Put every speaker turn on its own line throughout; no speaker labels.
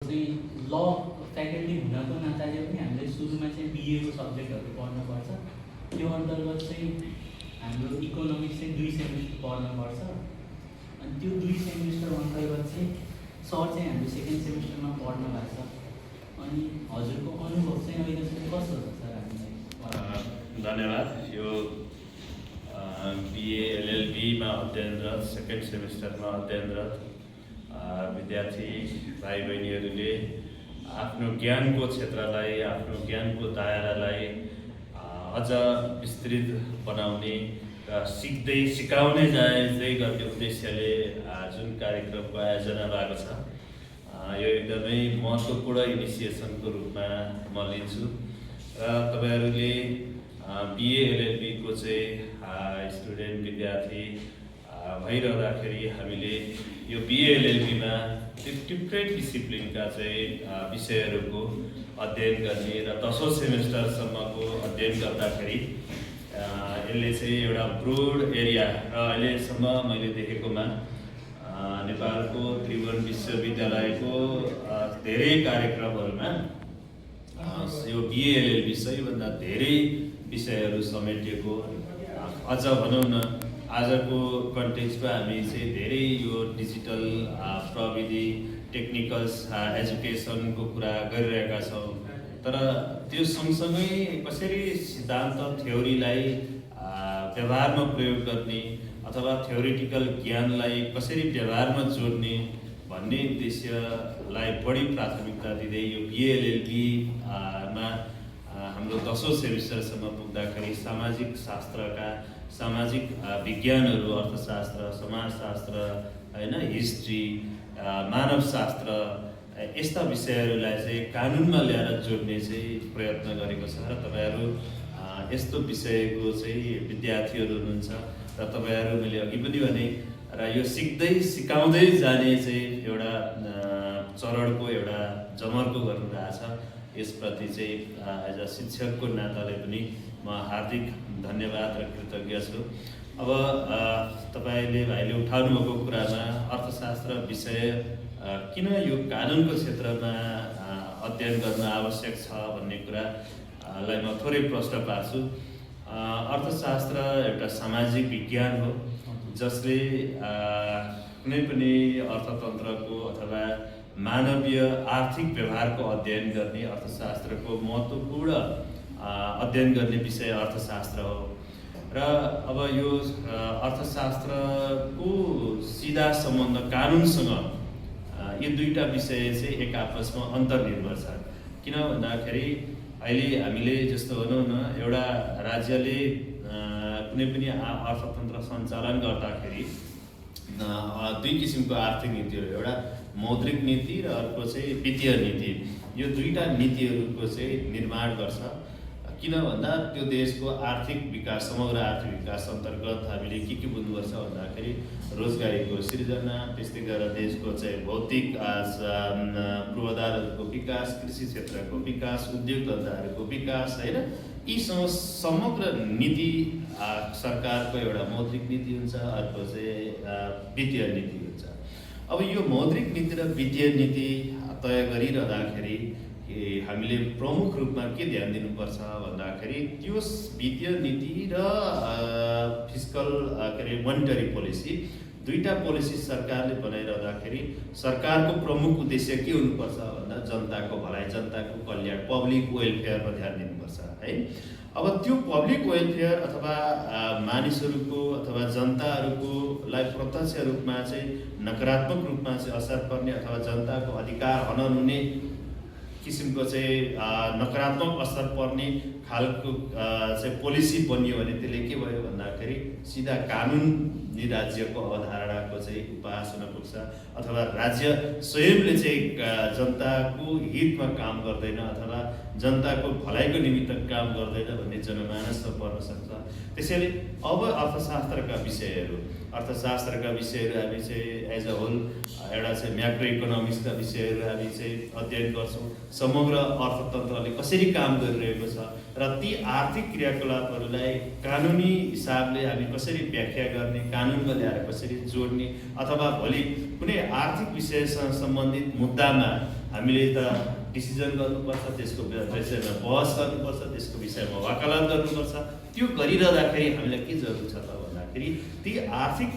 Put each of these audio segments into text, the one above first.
चाहिँ ल फ्याकल्टी हुनको नाताले पनि हामीले सुरुमा चाहिँ बिएको सब्जेक्टहरू पढ्नुपर्छ। त्यो अन्तर्गत चाहिँ हाम्रो इकोनोमिक्स चाहिँ 2 सेमिस्टर पढ्नुपर्छ। अनि त्यो 2 सेमिस्टर अन्तर्गत चाहिँ सर चाहिँ हाम्रो 2nd सेमिस्टरमा पढ्नु भएको छ। अनि हजुरको अनुभव चाहिँ अहिलेसम्म कस्तो छ सर हामीलाई?
धन्यवाद। यो बिए एलएलबीमा अध्ययनरत 2nd सेमिस्टरमा अध्ययनरत विद्यार्थी भाइ बहिनीहरूले आफ्नो ज्ञानको क्षेत्रलाई, आफ्नो ज्ञानको दायरालाई अझ विस्तृत बनाउने र सिक्दै सिकाउने जाँदै गर्ने उद्देश्यले जुन कार्यक्रमको आयोजना भएको छ, यो एकदमै महत्त्वपूर्ण इनिसिएसनको रूपमा म लिन्छु। र तपाईहरूले बिए एलएलबीको चाहिँ स्टुडेन्ट विद्यार्थी भइरहँदाखेरि हामीले यो बिए एलएलबीमा डिफ्रेन्ट डिसिप्लिनका चाहिँ विषयहरूको अध्ययन गर्ने र 10औं सेमिस्टरसम्मको अध्ययन गर्दाखेरि यसले चाहिँ एउटा ब्रोड एरिया र अहिलेसम्म मैले देखेकोमा नेपालको त्रिभुवन विश्वविद्यालयको धेरै कार्यक्रमहरूमा यो बिए एलएलबी सबैभन्दा धेरै विषयहरू समेटिएको। अझ भनौँ न, आजको कन्टेक्स्टमा हामी चाहिँ धेरै यो डिजिटल प्रविधि टेक्निकल एजुकेसनको कुरा गरिरहेका छौँ। तर त्यो सँगसँगै कसरी सिद्धान्त थ्योरीलाई व्यवहारमा प्रयोग गर्ने अथवा थ्योरिटिकल ज्ञानलाई कसरी व्यवहारमा जोड्ने भन्ने उद्देश्यलाई बढी प्राथमिकता दिँदै यो बिए एलएलबीमा हाम्रो 10औं सेमिस्टरसम्म पुग्दाखेरि सामाजिक शास्त्रका सामाजिक विज्ञानहरू, अर्थशास्त्र, समाजशास्त्र, होइन, हिस्ट्री, मानवशास्त्र, यस्ता विषयहरूलाई चाहिँ कानुनमा ल्याएर जोड्ने चाहिँ प्रयत्न गरेको छ। र तपाईँहरू यस्तो विषयको चाहिँ विद्यार्थीहरू हुनुहुन्छ र तपाईँहरू मैले अघि पनि भने र यो सिक्दै सिकाउँदै जाने चाहिँ एउटा चरणको एउटा जमर्को गर्नुभएको छ। यसप्रति चाहिँ एज अ शिक्षकको नाताले पनि म हार्दिक धन्यवाद र कृतज्ञ छु। अब तपाईँले भाइले उठाउनु भएको कुरामा अर्थशास्त्र विषय किन यो कानुनको क्षेत्रमा अध्ययन गर्न आवश्यक छ भन्ने कुरालाई म थोरै प्रश्न पार्छु। अर्थशास्त्र एउटा सामाजिक विज्ञान हो जसले कुनै पनि अर्थतन्त्रको अथवा मानवीय आर्थिक व्यवहारको अध्ययन गर्ने अर्थशास्त्रको महत्त्वपूर्ण अध्ययन गर्ने विषय अर्थशास्त्र हो। र अब यो अर्थशास्त्रको सिधा सम्बन्ध कानुनसँग यो दुईटा विषय चाहिँ एक आपसमा अन्तर्निर्भर छ। किन भन्दाखेरि अहिले हामीले जस्तो भनौँ न, एउटा राज्यले कुनै पनि अर्थतन्त्र सञ्चालन गर्दाखेरि 2 किसिमको आर्थिक नीतिहरू, एउटा मौद्रिक नीति र अर्को चाहिँ वित्तीय नीति, यो दुईटा नीतिहरूको चाहिँ निर्माण गर्छ। किन भन्दा त्यो देशको आर्थिक विकास, समग्र आर्थिक विकास अन्तर्गत हामीले के बुझ्नुपर्छ भन्दाखेरि रोजगारीको सृजना, त्यस्तै गरेर देशको चाहिँ भौतिक पूर्वाधारहरूको विकास, कृषि क्षेत्रको विकास, उद्योग धन्दाहरूको विकास, होइन, यी समग्र नीति सरकारको एउटा मौद्रिक नीति हुन्छ, अर्को चाहिँ वित्तीय नीति हुन्छ। अब यो मौद्रिक नीति र वित्तीय नीति तय गरिरहँदाखेरि हामीले प्रमुख रूपमा के ध्यान दिनुपर्छ भन्दाखेरि त्यो वित्तीय नीति र फिस्कल मोनिटरी पोलिसी, दुईटा पोलिसी सरकारले बनाइरहँदाखेरि सरकारको प्रमुख उद्देश्य के हुनुपर्छ भन्दा जनताको भलाइ, जनताको कल्याण, पब्लिक वेलफेयरमा ध्यान दिनुपर्छ है। अब त्यो पब्लिक वेलफेयर अथवा मानिसहरूको अथवा जनताहरूको लाई प्रत्यक्ष रूपमा चाहिँ नकारात्मक रूपमा चाहिँ असर पर्ने अथवा जनताको अधिकार हनन हुने किसिमको चाहिँ नकारात्मक असर पर्ने खालको चाहिँ पोलिसी बनियो भने त्यसले के भयो भन्दाखेरि सिधा कानुनी राज्यको अवधारणाको चाहिँ उपहास हुन पुग्छ, अथवा राज्य स्वयंले चाहिँ जनताको हितमा काम गर्दैन अथवा जनताको भलाइको निमित्त काम गर्दैन भन्ने जनमानसमा पर्न सक्छ। त्यसैले अब अर्थशास्त्रका विषयहरू हामी चाहिँ एज अ होल एउटा चाहिँ म्याक्रो इकोनोमिक्सका विषयहरू हामी चाहिँ अध्ययन गर्छौँ। समग्र अर्थतन्त्रले कसरी काम गरिरहेको छ र ती आर्थिक क्रियाकलापहरूलाई कानुनी हिसाबले हामी कसरी व्याख्या गर्ने, कानुनमा ल्याएर कसरी जोड्ने, अथवा भोलि कुनै आर्थिक विषयसँग सम्बन्धित मुद्दामा हामीले त डिसिजन गर्नुपर्छ, त्यसको विषयमा बहस गर्नुपर्छ, त्यसको विषयमा वकालत गर्नुपर्छ। त्यो गरिरहँदाखेरि हामीलाई के जरुरी छ त भन्दाखेरि ती आर्थिक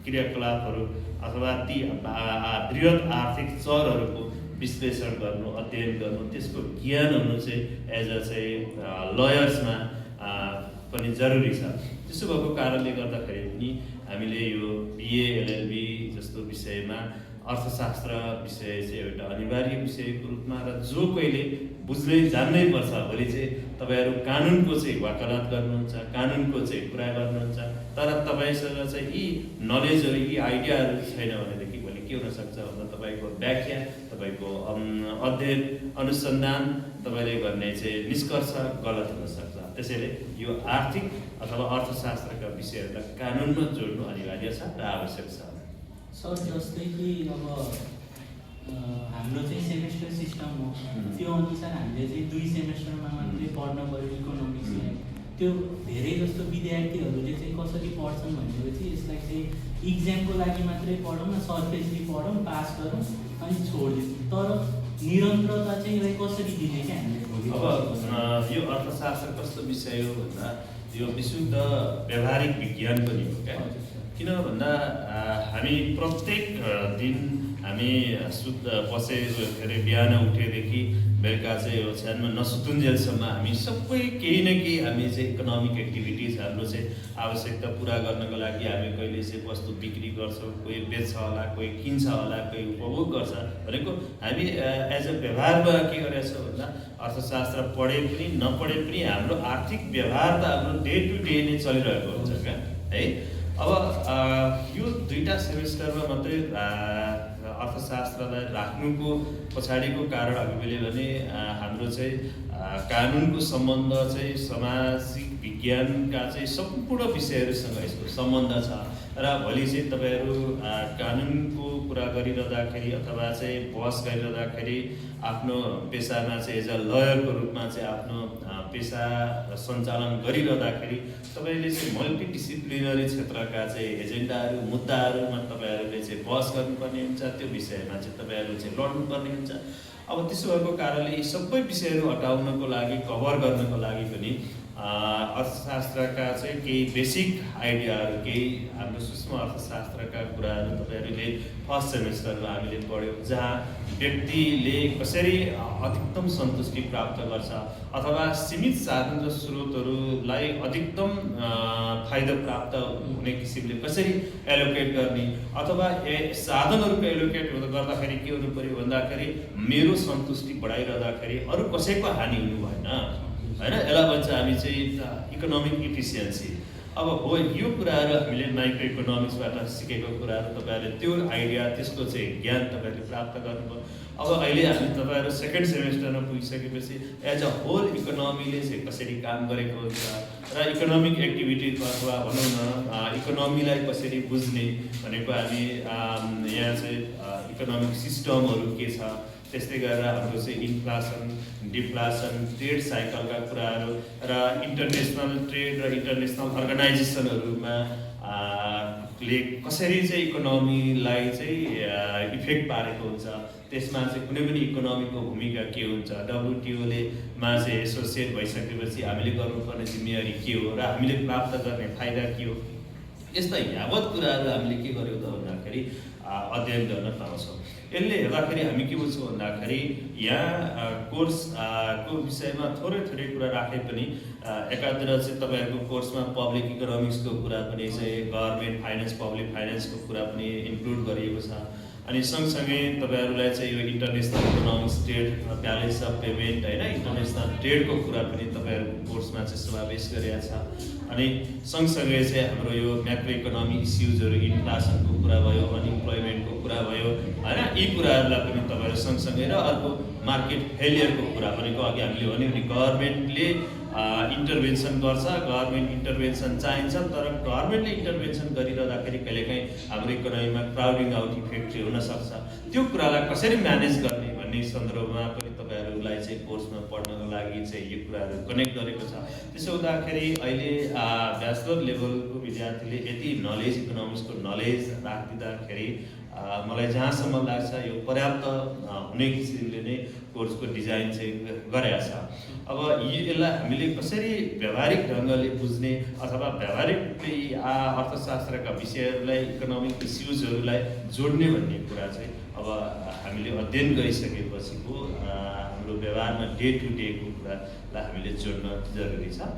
क्रियाकलापहरू अथवा ती बृहत आर्थिक चरहरूको विश्लेषण गर्नु, अध्ययन गर्नु, त्यसको ज्ञान हुनु चाहिँ एज अ चाहिँ लयर्समा पनि जरुरी छ। त्यसो भएको कारणले गर्दाखेरि पनि हामीले यो बिए एलएलबी जस्तो विषयमा अर्थशास्त्र विषय चाहिँ एउटा अनिवार्य विषयको रूपमा र जो कोहीले बुझ्नै जान्नै पर्छ, भोलि चाहिँ तपाईँहरू कानुनको चाहिँ वकालत गर्नुहुन्छ, कानुनको चाहिँ कुरा गर्नुहुन्छ, तर तपाईँसँग चाहिँ यी नलेजहरू यी आइडियाहरू छैन भनेदेखि भोलि के हुनसक्छ भन्दा तपाईँको व्याख्या, तपाईँको अध्ययन अनुसन्धान तपाईँले गर्ने चाहिँ निष्कर्ष गलत हुनसक्छ। त्यसैले यो आर्थिक अथवा अर्थशास्त्रका विषयहरूलाई कानुनमा जोड्नु अनिवार्य छ र आवश्यक छ।
सर जस्तै कि अब हाम्रो चाहिँ सेमेस्टर सिस्टम हो, त्यो अनुसार हामीले चाहिँ 2 सेमेस्टरमा मात्रै पढ्न पऱ्यो इकोनोमिक्सलाई। त्यो धेरै जस्तो विद्यार्थीहरूले चाहिँ कसरी पढ्छन् भनेपछि यसलाई चाहिँ इक्जामको लागि मात्रै पढौँ न, सर्फेसली पढौँ, पास गरौँ अनि छोडिदिउँ। तर निरन्तरता चाहिँ यसलाई कसरी दिने क्या हामीले?
अब यो अर्थशास्त्र कस्तो विषय हो भन्दा यो विशुद्ध व्यावहारिक विज्ञान पनि हो क्या। किन भन्दा हामी प्रत्येक दिन हामी शुद्ध बसेको के अरे बिहान उठेदेखि बेलुका चाहिँ ओछ्यानमा नसुतुन्जेलसम्म हामी सबै केही न केही हामी चाहिँ इकोनोमिक एक्टिभिटिज हाम्रो चाहिँ आवश्यकता पुरा गर्नको लागि हामी कहिले चाहिँ वस्तु बिक्री गर्छौँ, कोही बेच्छ होला, कोही किन्छ होला, कोही उपभोग गर्छ भनेको हामी एज अ व्यवहारमा के गरेछौँ भन्दा अर्थशास्त्र पढे पनि नपढे पनि हाम्रो आर्थिक व्यवहार त हाम्रो डे टु डे नै चलिरहेको हुन्छ क्या है। अब यो 2टा सेमेस्टरमा मात्रै अर्थशास्त्रलाई राख्नुको पछाडिको कारण हामीले भने हाम्रो चाहिँ कानुनको सम्बन्ध चाहिँ सामाजिक विज्ञानका चाहिँ सम्पूर्ण विषयहरूसँग यसको सम्बन्ध छ र भोलि चाहिँ तपाईँहरू कानुनको कुरा गरिरहँदाखेरि अथवा चाहिँ बहस गरिरहँदाखेरि आफ्नो पेसामा चाहिँ एज अ लयरको रूपमा चाहिँ आफ्नो पेसा सञ्चालन गरिरहँदाखेरि तपाईँले चाहिँ मल्टिडिसिप्लिनरी क्षेत्रका चाहिँ एजेन्डाहरू मुद्दाहरूमा तपाईँहरूले चाहिँ बहस गर्नुपर्ने हुन्छ, त्यो विषयमा चाहिँ तपाईँहरू चाहिँ लड्नुपर्ने हुन्छ। अब त्यसो भएको कारणले यी सबै विषयहरू हटाउनको लागि कभर गर्नको लागि पनि अर्थशास्त्रका चाहिँ केही बेसिक आइडियाहरू, केही हाम्रो सूक्ष्म अर्थशास्त्रका कुराहरू तपाईँहरूले फर्स्ट सेमेस्टरमा हामीले पढ्यौँ, जहाँ व्यक्तिले कसरी अधिकतम सन्तुष्टि प्राप्त गर्छ अथवा सीमित साधन र स्रोतहरूलाई अधिकतम फाइदा प्राप्त हुने किसिमले कसरी एलोकेट गर्ने अथवा साधनहरूको एलोकेट गर्दाखेरि के हुनु पऱ्यो भन्दाखेरि मेरो सन्तुष्टि बढाइरहँदाखेरि अरू कसैको हानि हुनु भएन होइन। यसलाई भन्छ हामी चाहिँ इकोनोमिक इफिसियन्सी। अब हो यो कुराहरू हामीले माइक्रो इकोनोमिक्सबाट सिकेको कुराहरू तपाईँहरूले त्यो आइडिया त्यसको चाहिँ ज्ञान तपाईँहरूले प्राप्त गर्नुभयो। अब अहिले हामी तपाईँहरू सेकेन्ड सेमेस्टरमा पुगिसकेपछि एज अ होल इकोनोमीले चाहिँ कसरी काम गरेको हुन्छ र इकोनोमिक एक्टिभिटी अथवा भनौँ न इकोनोमीलाई कसरी बुझ्ने भनेको हामी यहाँ चाहिँ इकोनोमिक सिस्टमहरू के छ, त्यस्तै गरेर हाम्रो चाहिँ इन्फ्लेसन, डिफ्लेसन, ट्रेड साइकलका कुराहरू र इन्टरनेसनल ट्रेड र इन्टरनेसनल अर्गनाइजेसनहरूमा ले कसरी चाहिँ इकोनोमीलाई चाहिँ इफेक्ट पारेको हुन्छ, त्यसमा चाहिँ कुनै पनि इकोनोमीको भूमिका के हुन्छ, डब्लुटिओले मा चाहिँ एसोसिएट भइसकेपछि हामीले गर्नुपर्ने जिम्मेवारी के हो र हामीले प्राप्त गर्ने फाइदा के हो, यस्ता यावत कुराहरू हामीले के गर्यौँ त भन्दाखेरि अध्ययन गर्न पाउँछौँ। यसले हेर्दाखेरि हामी के बुझ्छौँ भन्दाखेरि यहाँ कोर्सको विषयमा थोरै थोरै कुरा राखे पनि एकातिर चाहिँ तपाईँहरूको कोर्समा पब्लिक इकोनोमिक्सको कुरा पनि चाहिँ गभर्मेन्ट फाइनेन्स, पब्लिक फाइनेन्सको कुरा पनि इन्क्लुड गरिएको छ। अनि सँगसँगै तपाईँहरूलाई चाहिँ यो international economics trade, balance of payment होइन, इन्टरनेसनल ट्रेडको कुरा पनि तपाईँहरूको कोर्समा चाहिँ समावेश गरिएको छ। अनि सँगसँगै चाहिँ हाम्रो यो म्याक्रो इकोनोमिक इस्युजहरू, इन्फ्लेसनको कुरा भयो, अनइम्प्लोइमेन्टको कुरा भयो होइन, यी कुराहरूलाई पनि तपाईँहरू सँगसँगै र अर्को मार्केट फेलियरको कुरा भनेको अघि हामीले भन्यौँ नि गभर्मेन्टले इन्टरभेन्सन गर्छ, गभर्मेन्ट इन्टरभेन्सन चाहिन्छ, तर गभर्मेन्टले इन्टरभेन्सन गरिरहँदाखेरि कहिलेकाहीँ हाम्रो इकोनोमीमा क्राउडिङ आउट इफेक्ट चाहिँ हुनसक्छ। त्यो कुरालाई कसरी म्यानेज गर्ने भन्ने सन्दर्भमा पनि तपाईँहरूलाई चाहिँ कोर्समा पढ्नको लागि चाहिँ यो कुराहरू कनेक्ट गरेको छ। त्यसो हुँदाखेरि अहिले ब्याचलर लेभलको विद्यार्थीले यति नलेज, इकोनोमिक्सको नलेज राखिदिँदाखेरि मलाई जहाँसम्म लाग्छ यो पर्याप्त हुने किसिमले नै कोर्सको डिजाइन चाहिँ गरेका छ। अब यसलाई हामीले कसरी व्यावहारिक ढङ्गले बुझ्ने अथवा व्यावहारिक अर्थशास्त्रका विषयहरूलाई इकोनोमिक इस्युजहरूलाई जोड्ने भन्ने कुरा चाहिँ अब हामीले अध्ययन गरिसकेपछिको हाम्रो व्यवहारमा डे टु डेको कुरालाई हामीले जोड्न जरुरी छ।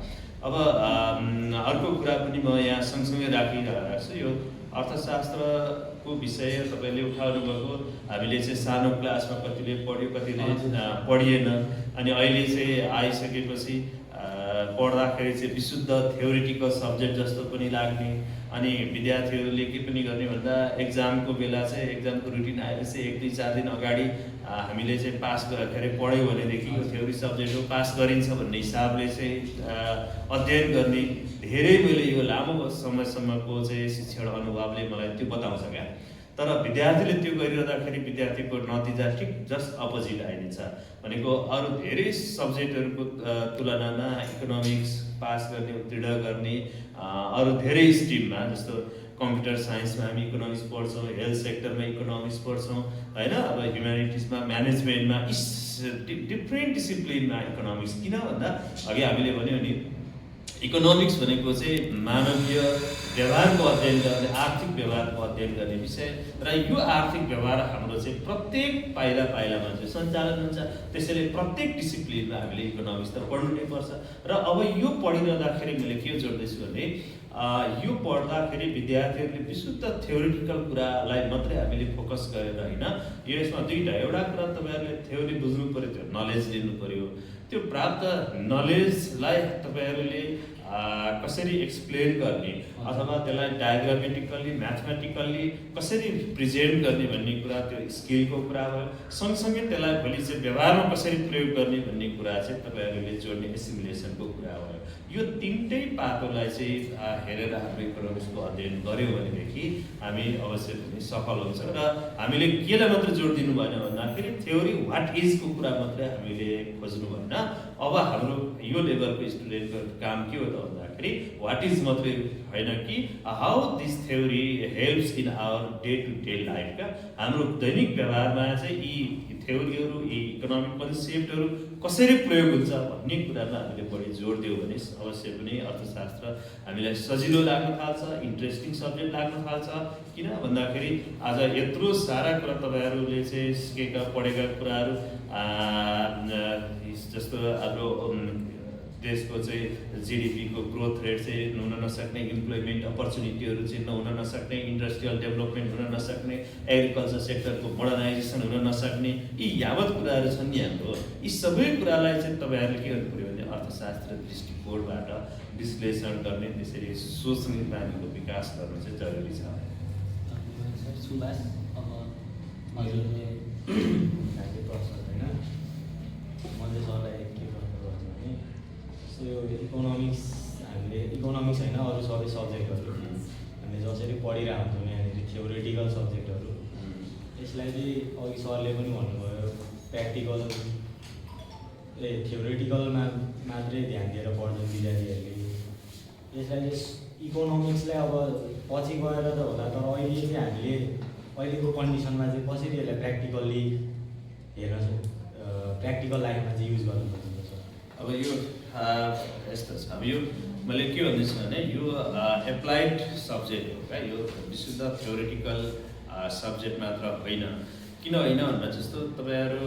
अब अर्को कुरा पनि म यहाँ सँगसँगै राखिरहेको छु, यो अर्थशास्त्रको विषय तपाईँले उठाउनु भएको, हामीले चाहिँ सानो क्लासमा कतिले पढ्यो कतिले पढिएन, अनि अहिले चाहिँ आइसकेपछि पढ्दाखेरि चाहिँ विशुद्ध थ्योरिटिकल सब्जेक्ट जस्तो पनि लाग्ने, अनि विद्यार्थीहरूले के पनि गर्ने भन्दा एक्जामको बेला चाहिँ एक्जामको रुटिन आएपछि 1-2-4 दिन अगाडि हामीले चाहिँ पास गर्दाखेरि पढ्यो भनेदेखि यो थ्योरी सब्जेक्ट हो पास गरिन्छ भन्ने हिसाबले चाहिँ अध्ययन गर्ने। धेरै मैले यो लामो समयसम्मको चाहिँ शिक्षण अनुभवले मलाई त्यो बताउँछ क्या। तर विद्यार्थीले त्यो गरिरहँदाखेरि विद्यार्थीको नतिजा ठिक जस्ट अपोजिट आइदिन्छ। भनेको अरू धेरै सब्जेक्टहरूको तुलनामा इकोनोमिक्स पास गर्ने उत्तीर्ण गर्ने अरू धेरै स्ट्रिममा, जस्तो कम्प्युटर साइन्समा हामी इकोनोमिक्स पढ्छौँ, हेल्थ सेक्टरमा इकोनोमिक्स पढ्छौँ होइन, अब ह्युम्यानिटिजमा म्यानेजमेन्टमा डिफ्रेन्ट डिसिप्लिनमा इकोनोमिक्स। किन भन्दा अघि हामीले भन्यो नि इकोनोमिक्स भनेको चाहिँ मानवीय व्यवहारको अध्ययन गर्ने, आर्थिक व्यवहारको अध्ययन गर्ने विषय, र यो आर्थिक व्यवहार हाम्रो चाहिँ प्रत्येक पाइला पाइलामा चाहिँ सञ्चालन हुन्छ। त्यसैले प्रत्येक डिसिप्लिनमा हामीले इकोनोमिक्स त पढ्नु नै पर्छ। र अब यो पढिरहँदाखेरि मैले के जोड्दैछु भने यो पढ्दाखेरि विद्यार्थीहरूले विशुद्ध थ्योरिटिकल कुरालाई मात्रै हामीले फोकस गरेर होइन, यसमा दुईवटा, एउटा कुरा तपाईँहरूले थ्योरी बुझ्नु पऱ्यो, त्यो नलेज लिनु पऱ्यो, त्यो प्राप्त नलेजलाई तपाईँहरूले कसरी एक्सप्लेन गर्ने अथवा त्यसलाई डायग्रामेटिकल्ली म्याथमेटिकल्ली कसरी प्रेजेन्ट गर्ने भन्ने कुरा त्यो स्किलको कुरा भयो। सँगसँगै त्यसलाई भोलि चाहिँ व्यवहारमा कसरी प्रयोग गर्ने भन्ने कुरा चाहिँ तपाईँहरूले जोड्ने एसिमुलेसनको कुरा भयो। यो तिनटै पाटोलाई चाहिँ हेरेर हाम्रो इकोनोमिक्सको अध्ययन गऱ्यौँ भनेदेखि हामी अवश्य पनि सफल हुन्छ। र हामीले केलाई मात्रै जोड दिनु भएन भन्दाखेरि थ्योरी वाट इजको कुरा मात्रै हामीले खोज्नु भएन। अब हाम्रो यो लेभलको स्टुडेन्टको काम के हो त भन्दाखेरि वाट इज मात्रै होइन कि how this theory helps in our day to day life. क्या हाम्रो दैनिक व्यवहारमा चाहिँ यी थ्योरीहरू, यी इकोनोमिक कन्सेप्टहरू कसरी प्रयोग हुन्छ भन्ने कुरामा हामीले बढी जोड दियौँ भने अवश्य पनि अर्थशास्त्र हामीलाई सजिलो लाग्न थाल्छ, इन्ट्रेस्टिङ सब्जेक्ट लाग्न थाल्छ। किन भन्दाखेरि आज यत्रो सारा कुरा तपाईँहरूले चाहिँ सिकेका पढेका कुराहरू, जस्तो हाम्रो देशको चाहिँ जिडिपीको ग्रोथ रेट चाहिँ हुन नसक्ने, इम्प्लोइमेन्ट अपर्च्युनिटीहरू चाहिँ हुन नसक्ने, इन्डस्ट्रियल डेभलपमेन्ट हुन नसक्ने, एग्रिकल्चर सेक्टरको मोडर्नाइजेसन हुन नसक्ने, यी यावत कुराहरू छन् नि हाम्रो। यी सबै कुरालाई चाहिँ तपाईँहरूले के गर्नु पऱ्यो भने अर्थशास्त्र दृष्टिकोणबाट विश्लेषण गर्ने, त्यसरी सोच्ने बानीको विकास गर्नु चाहिँ जरुरी छ।
सुभाष, अब हजुरले राखेको प्रश्न होइन, म चाहिँ सरलाई के प्रश्न गर्छु भने यो इकोनोमिक्स हामीले इकोनोमिक्स होइन अरू सबै सब्जेक्टहरू हामीले जसरी पढिरहेको हुन्छौँ यहाँनिर थ्योरिटिकल सब्जेक्टहरू, यसलाई चाहिँ अघि सरले पनि भन्नुभयो प्र्याक्टिकल थ्योरिटिकलमा मात्रै ध्यान दिएर पढ्छौँ विद्यार्थीहरूले। यसलाई चाहिँ इकोनोमिक्सलाई अब पछि गएर त होला, तर अहिले चाहिँ हामीले अहिलेको कन्डिसनमा चाहिँ कसरी यसलाई प्र्याक्टिकल्ली हेर्न प्र्याक्टिकल लाइफमा चाहिँ युज गर्नु खोजिन्छ।
अब यो यस्तो छ, अब यो मैले के भन्दैछु भने यो एप्लाइड सब्जेक्ट हो क्या, यो विशुद्ध थ्योरिटिकल सब्जेक्ट मात्र होइन। किन होइन भन्दा जस्तो तपाईँहरू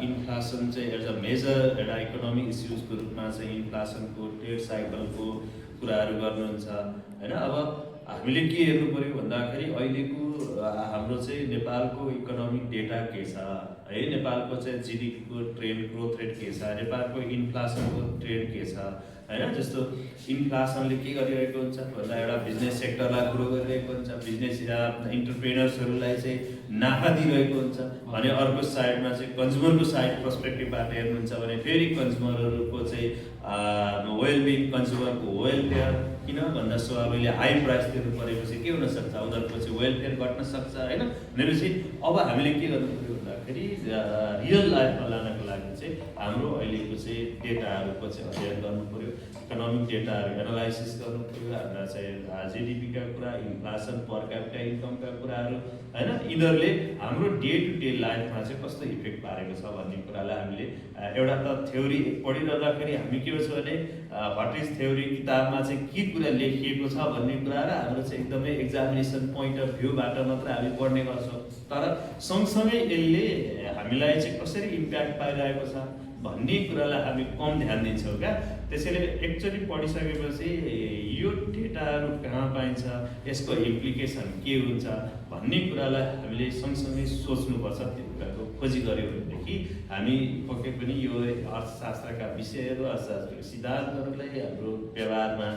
इन्फ्लेसन चाहिँ एज अ मेजर एउटा इकोनोमिक इस्युजको रूपमा चाहिँ इन्फ्लेसनको ट्रेड साइकलको कुराहरू गर्नुहुन्छ होइन। अब हामीले के हेर्नु पऱ्यो भन्दाखेरि अहिलेको हाम्रो चाहिँ नेपालको इकोनोमिक डेटा के छ है, नेपालको चाहिँ जिडिपीको ट्रेन्ड ग्रोथ रेट के छ, नेपालको इन्फ्लेसनको ट्रेन्ड के छ होइन। जस्तो इन्फ्लेसनले के गरिरहेको हुन्छ भन्दा एउटा बिजनेस सेक्टरलाई ग्रो गरिरहेको हुन्छ, बिजनेस इन्टरप्रेनर्सहरूलाई चाहिँ नाफा दिइरहेको हुन्छ भने अर्को साइडमा चाहिँ कन्ज्युमरको साइड पर्सपेक्टिभबाट हेर्नुहुन्छ भने फेरि कन्ज्युमरहरूको चाहिँ वेलबिङ, कन्ज्युमरको वेलफेयर। किन भन्दा स्वाभाविकले हाई प्राइस तिर्नु परेपछि के हुनसक्छ, उनीहरूको चाहिँ वेलफेयर घट्न सक्छ होइन। भनेपछि अब हामीले के गर्नु पऱ्यो भन्दाखेरि रियल लाइफमा लानको लागि चाहिँ हाम्रो अहिलेको चाहिँ डेटाहरूको चाहिँ अध्ययन गर्नु पऱ्यो। इकोनोमिक डेटाहरू एनालाइसिस गर्नु पऱ्यो, हाम्रा चाहिँ जिडिपीका कुरा, इन्फ्लेसन, पर क्यापिटा इन्कमका कुराहरू होइन, यिनीहरूले हाम्रो डे टु डे लाइफमा चाहिँ कस्तो इफेक्ट पारेको छ भन्ने कुरालाई हामीले एउटा त थ्योरी पढिरहँदाखेरि हामी के भन्छ भने व्हाट इज थ्योरी, किताबमा चाहिँ के कुरा लेखिएको छ भन्ने कुरा र हाम्रो चाहिँ एकदमै एक्जामिनेसन पोइन्ट अफ भ्यूबाट मात्र हामी पढ्ने गर्छौँ। तर सँगसँगै यसले हामीलाई चाहिँ कसरी इम्प्याक्ट पाइरहेको छ भन्ने कुरालाई हामी कम ध्यान दिन्छौँ क्या। त्यसैले एकचोटि पढिसकेपछि यो डेटाहरू कहाँ पाइन्छ, यसको इम्प्लिकेसन के हुन्छ भन्ने कुरालाई हामीले सँगसँगै सोच्नुपर्छ। त्यो कुराको खोजी गऱ्यौँ भनेदेखि हामी पक्कै पनि यो अर्थशास्त्रका विषयहरू, अर्थशास्त्रका सिद्धान्तहरूलाई हाम्रो व्यवहारमा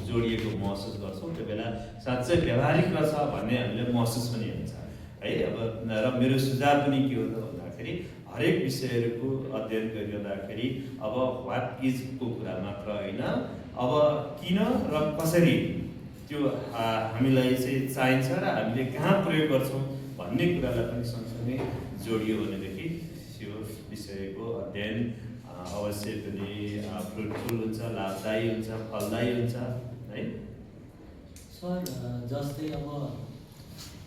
जोडिएको महसुस गर्छौँ। त्यो बेला साँच्चै व्यवहारिक रहेछ भन्ने हामीले महसुस पनि हुन्छ है। अब र मेरो सुझाव पनि के हो त भन्दाखेरि हरेक विषयहरूको अध्ययन गरिरहँदाखेरि अब व्हाट इजको कुरा मात्र होइन, अब किन र कसरी त्यो हामीलाई चाहिँ चाहिन्छ र हामीले कहाँ प्रयोग गर्छौँ भन्ने कुरालाई पनि सँगसँगै जोडियो भनेदेखि यो विषयको अध्ययन अवश्य पनि फ्रुटफुल हुन्छ, लाभदायी हुन्छ, फलदायी हुन्छ है।
सर जस्तै अब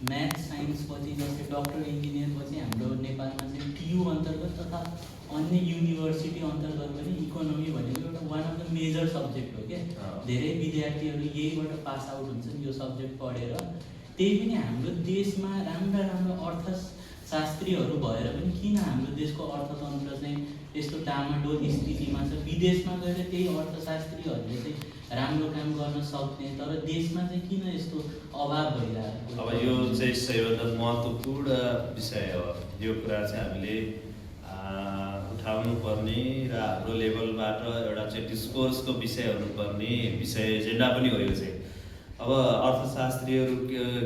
म्याथ साइन्स पछि जस्तै डक्टर इन्जिनियर पछि हाम्रो नेपालमा चाहिँ टियु अन्तर्गत तथा अन्य युनिभर्सिटी अन्तर्गत पनि इकोनोमी भनेको एउटा one of the major subject हो क्या। धेरै विद्यार्थीहरू यहीबाट पास आउट हुन्छन् यो सब्जेक्ट पढेर। त्यही पनि हाम्रो देशमा राम्रा राम्रा अर्थशास्त्रीहरू भएर पनि किन हाम्रो देशको अर्थतन्त्र चाहिँ यस्तो डामाडोल स्थितिमा छ? विदेशमा गएर त्यही अर्थशास्त्रीहरूले चाहिँ राम्रो काम गर्न सक्ने, तर देशमा चाहिँ किन यस्तो अभाव भइरहेको?
अब यो चाहिँ सबैभन्दा महत्त्वपूर्ण विषय हो। यो कुरा चाहिँ हामीले उठाउनु पर्ने र हाम्रो लेभलबाट एउटा चाहिँ डिस्कोर्सको विषय हुनुपर्ने विषय एजेन्डा पनि हो यो चाहिँ। अब अर्थशास्त्रीहरू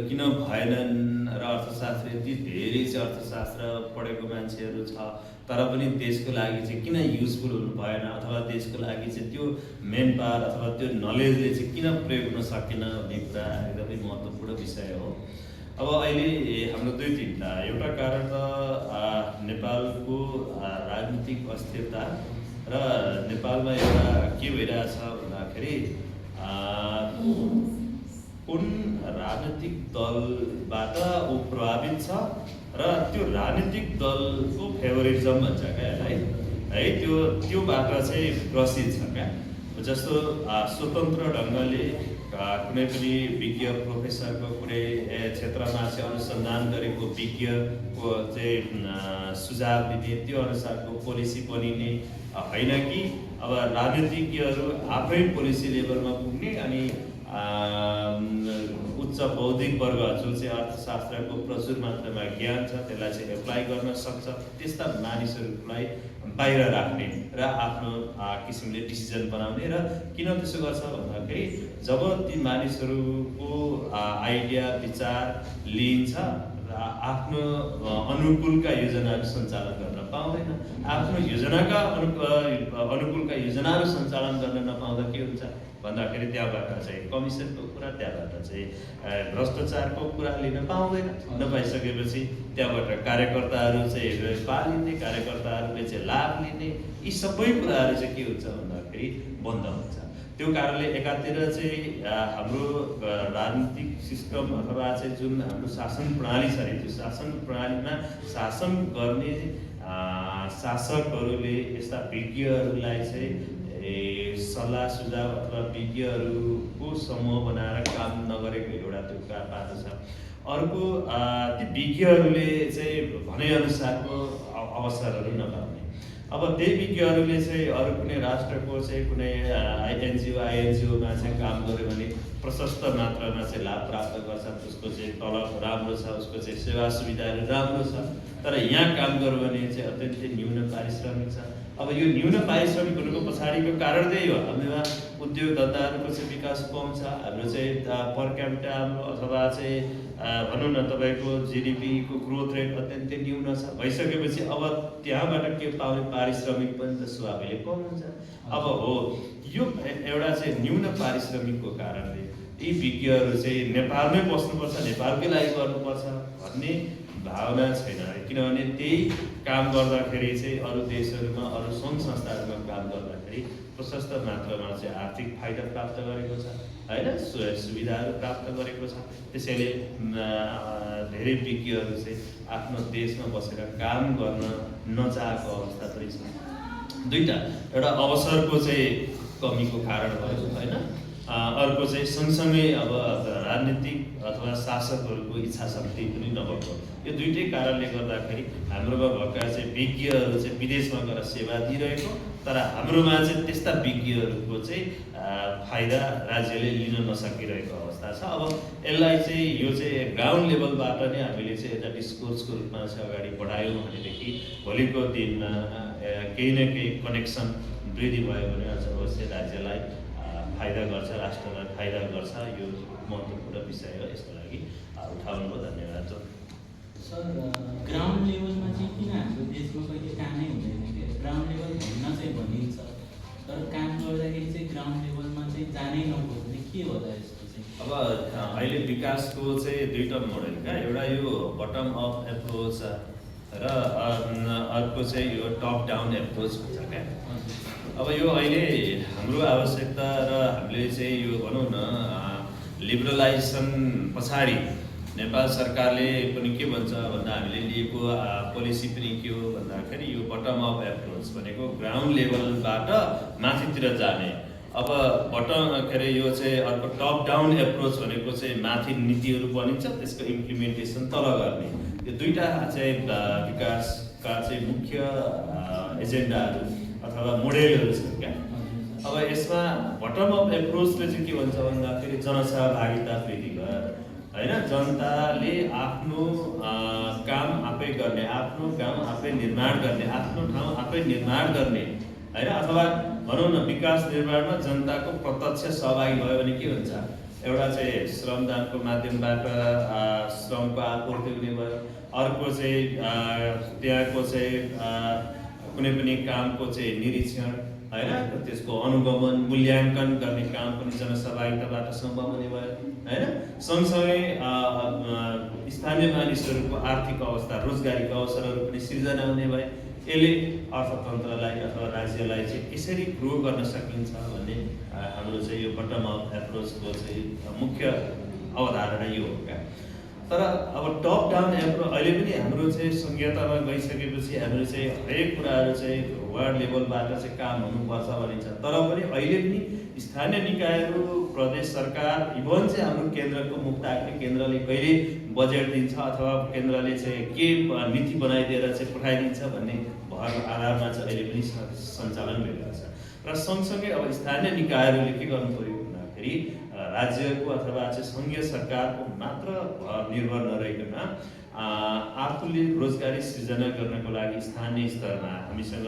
किन भएनन् र अर्थशास्त्री यति धेरै चाहिँ अर्थशास्त्र पढेको मान्छेहरू छ तर पनि देशको लागि चाहिँ किन युजफुल हुनु भएन, अथवा देशको लागि चाहिँ त्यो मेन पावर अथवा त्यो नलेजले चाहिँ किन प्रयोग हुन सकेन भन्ने कुरा एकदमै महत्त्वपूर्ण विषय हो। अब अहिले हाम्रो दुई तिनवटा, एउटा कारण त नेपालको राजनीतिक अस्थिरता र नेपालमा एउटा के भइरहेछ भन्दाखेरि कुन राजनीतिक दलबाट ऊ प्रभावित छ र त्यो राजनीतिक दलको फेभरिजम भन्छ क्या है, त्योबाट चाहिँ ग्रसित छ क्या। जस्तो स्वतन्त्र ढङ्गले कुनै पनि विज्ञ प्रोफेसरको कुनै क्षेत्रमा चाहिँ अनुसन्धान गरेको विज्ञको चाहिँ सुझाव दिने, त्यो अनुसारको पोलिसी बनिने होइन कि अब राजनीतिज्ञहरू आफै पोलिसी लेभलमा पुग्ने अनि उच्च बौद्धिक वर्ग जो चाहिँ अर्थशास्त्रको प्रचुर मात्रामा ज्ञान छ त्यसलाई चाहिँ एप्लाई गर्न सक्छ, त्यस्ता मानिसहरूलाई बाहिर राख्ने र आफ्नो किसिमले डिसिजन बनाउने। र किन त्यसो गर्छ भन्दाखेरि जब ती मानिसहरूको आइडिया विचार लिइन्छ र आफ्नो अनुकूलका योजनाहरू सञ्चालन गर्न पाउँदैन, आफ्नो योजनाका अनुकूलका योजनाहरू सञ्चालन गर्न नपाउँदा के हुन्छ भन्दाखेरि त्यहाँबाट चाहिँ कमिसनको कुरा, त्यहाँबाट चाहिँ भ्रष्टाचारको कुरा लिन पाउँदैन। नपाइसकेपछि त्यहाँबाट कार्यकर्ताहरू चाहिँ पालिने, कार्यकर्ताहरूले चाहिँ लाभ लिने, यी सबै कुराहरू चाहिँ के हुन्छ भन्दाखेरि बन्द हुन्छ। त्यो कारणले एकातिर चाहिँ हाम्रो राजनीतिक सिस्टम अथवा चाहिँ जुन हाम्रो शासन प्रणाली छ नि, त्यो शासन प्रणालीमा शासन गर्ने शासकहरूले यस्ता विज्ञहरूलाई चाहिँ सल्लाह सुझाव अथवा विज्ञहरूको समूह बनाएर काम नगरेको एउटा त्यो पाटो छ। अर्को ती विज्ञहरूले चाहिँ भनेअनुसारको अवसरहरू नपाउने। अब त्यही विज्ञहरूले चाहिँ अरू कुनै राष्ट्रको चाहिँ कुनै आइएनजिओमा चाहिँ काम गर्यो भने प्रशस्त मात्रामा चाहिँ लाभ प्राप्त गर्छ, उसको चाहिँ तलब राम्रो छ, उसको चाहिँ सेवा सुविधाहरू राम्रो छ। तर यहाँ काम गर्यो भने चाहिँ अत्यन्तै न्यून पारिश्रमिक छ। अब यो न्यून पारिश्रमिक हुनुको पछाडिको कारण त्यही हो, हाम्रोमा उद्योग धन्दाहरूको चाहिँ विकास कम छ, हाम्रो चाहिँ पर क्यापिटा हाम्रो अथवा चाहिँ भनौँ न तपाईँको जिडिपीको ग्रोथ रेट अत्यन्तै न्यून छ। भइसकेपछि अब त्यहाँबाट के पाउने पारिश्रमिक पनि त स्वाभाविकले कम हुन्छ। अब हो यो एउटा चाहिँ न्यून पारिश्रमिकको कारणले यी विज्ञहरू चाहिँ नेपालमै बस्नुपर्छ, नेपालकै लागि गर्नुपर्छ भन्ने भावना छैन। किनभने त्यही काम गर्दाखेरि चाहिँ अरू देशहरूमा, अरू सङ्घ संस्थाहरूमा काम गर्दाखेरि प्रशस्त मात्रामा चाहिँ आर्थिक फाइदा प्राप्त गरेको छ होइन, सुविधाहरू प्राप्त गरेको छ। त्यसैले धेरै विज्ञहरू चाहिँ आफ्नो देशमा बसेर काम गर्न नचाहेको अवस्था पनि छ। दुईटा, एउटा अवसरको चाहिँ कमीको कारण भयो होइन, अर्को चाहिँ सँगसँगै अब राजनीतिक अथवा शासकहरूको इच्छा शक्ति पनि नभएको। यो दुईटै कारणले गर्दाखेरि हाम्रोमा भएका चाहिँ विज्ञहरू चाहिँ विदेशमा गएर सेवा दिइरहेको, तर हाम्रोमा चाहिँ त्यस्ता विज्ञहरूको चाहिँ फाइदा राज्यले लिन नसकिरहेको अवस्था छ। अब यसलाई चाहिँ यो चाहिँ ग्राउन्ड लेभलबाट नै हामीले चाहिँ एउटा डिस्कोर्सको रूपमा चाहिँ अगाडि बढायौँ भनेदेखि भोलिको दिनमा केही न केही कनेक्सन वृद्धि भयो भने अझ अवश्य राज्यलाई फाइदा गर्छ, राष्ट्रलाई फाइदा गर्छ। यो महत्त्वपूर्ण विषय हो, यसको लागि उठाउनुको धन्यवाद।
सर, ग्राउन्ड लेभलमा चाहिँ किन हाम्रो देशमा कहिले कामै हुँदैन कि? ग्राउन्ड लेभल भन्न चाहिँ भनिन्छ, तर काम गर्दाखेरि चाहिँ ग्राउन्ड लेभलमा चाहिँ जानै नखोज्ने के होला यस्तो चाहिँ?
अब अहिले विकासको चाहिँ दुईवटा मोडल क्या, एउटा यो बटम अप एप्रोच र अर्को चाहिँ यो टप डाउन एप्रोच हुन्छ क्या। अब यो अहिले हाम्रो आवश्यकता र हामीले चाहिँ यो भनौँ न लिबरलाइजेसन पछाडि नेपाल सरकारले पनि के भन्छ भन्दा हामीले लिएको पोलिसी पनि के हो भन्दाखेरि यो बटम अप एप्रोच भनेको ग्राउन्ड लेभलबाट माथितिर जाने। अब के अरे यो चाहिँ अर्को टप डाउन एप्रोच भनेको चाहिँ माथि नीतिहरू बनिन्छ, त्यसको इम्प्लिमेन्टेसन तल गर्ने। यो दुईवटा चाहिँ विकासका चाहिँ मुख्य एजेन्डाहरू अथवा मोडेलहरू छन् क्या। अब यसमा बटम अप एप्रोचले चाहिँ के भन्छ भन्दाखेरि जनसहभागिता वृद्धि गर होइन, जनताले आफ्नो काम आफै गर्ने, आफ्नो गाउँ आफै निर्माण गर्ने, आफ्नो ठाउँ आफै निर्माण गर्ने होइन, अथवा भनौँ न विकास निर्माणमा जनताको प्रत्यक्ष सहभागी भयो भने के हुन्छ, एउटा चाहिँ श्रमदानको माध्यमबाट श्रमको आपूर्ति हुने भयो, अर्को चाहिँ त्यहाँको चाहिँ कुनै पनि कामको चाहिँ निरीक्षण होइन, त्यसको अनुगमन मूल्याङ्कन गर्ने काम पनि जनसहभागिताबाट सम्भव हुने भयो होइन। सँगसँगै स्थानीय मानिसहरूको आर्थिक अवस्था, रोजगारीको अवसरहरू पनि सिर्जना हुने भए यसले अर्थतन्त्रलाई अथवा राज्यलाई चाहिँ कसरी ग्रो गर्न सकिन्छ भन्ने हाम्रो चाहिँ यो बटम अप एप्रोचको चाहिँ मुख्य अवधारणा यो हो क्या। तर अब टप डाउन एप्रोच अहिले पनि हाम्रो चाहिँ संहितामा गइसकेपछि हाम्रो चाहिँ हरेक कुराहरू चाहिँ वार्ड लेभलबाट चाहिँ काम हुनुपर्छ भनिन्छ, तर पनि अहिले पनि स्थानीय निकायहरू, प्रदेश सरकार, इभन चाहिँ हाम्रो केन्द्रको मुक्ताकले केन्द्रले कहिले बजेट दिन्छ अथवा केन्द्रले चाहिँ के नीति बनाइदिएर चाहिँ पठाइदिन्छ भन्ने भर आधारमा चाहिँ अहिले पनि सञ्चालन भइरहेको छ। र सँगसँगै अब स्थानीय निकायहरूले के गर्नु पर्यो भन्दाखेरि राज्यको अथवा चाहिँ सङ्घीय सरकारको मात्र निर्भर नरहिकन आफूले रोजगारी सृजना गर्नको लागि स्थानीय स्तरमा हामीसँग